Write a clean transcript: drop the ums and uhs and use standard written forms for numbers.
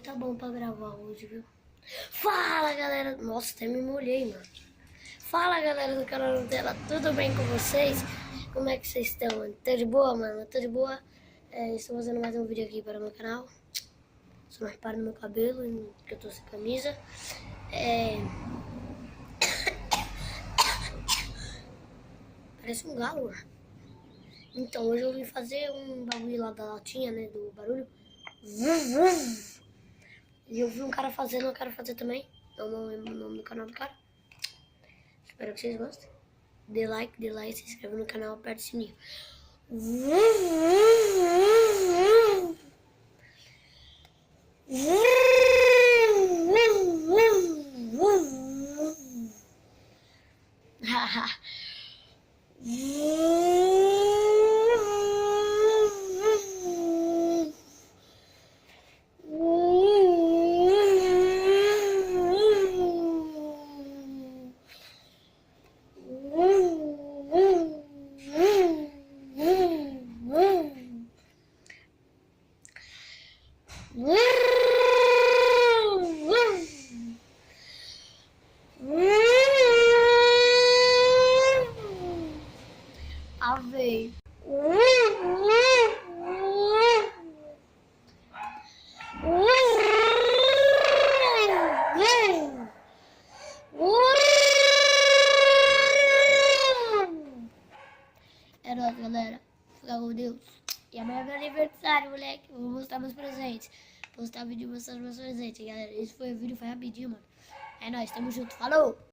tá bom pra gravar hoje, viu? Fala, galera! Nossa, até me molhei, mano. Fala, galera do canal Nutella, tudo bem com vocês? Como é que vocês estão, mano? Tá de boa, mano? Tá de boa? Estou fazendo mais um vídeo aqui para o meu canal. Só não reparo no meu cabelo, que eu tô sem camisa. Parece um galo, mano. Então, hoje eu vim fazer um bagulho lá da latinha, né, do barulho. E eu vi um cara fazendo, eu quero fazer também. Eu não lembro o nome do canal do cara. Espero que vocês gostem. Dê like, se inscreve no canal, aperte o sininho. Ave. É nóis, galera. Fica com Deus. E amanhã é meu aniversário, moleque. Eu vou mostrar meus presentes. Postar vídeo mostrando meus presentes, galera. Esse foi o vídeo, foi rapidinho, mano. É nóis, tamo junto. Falou!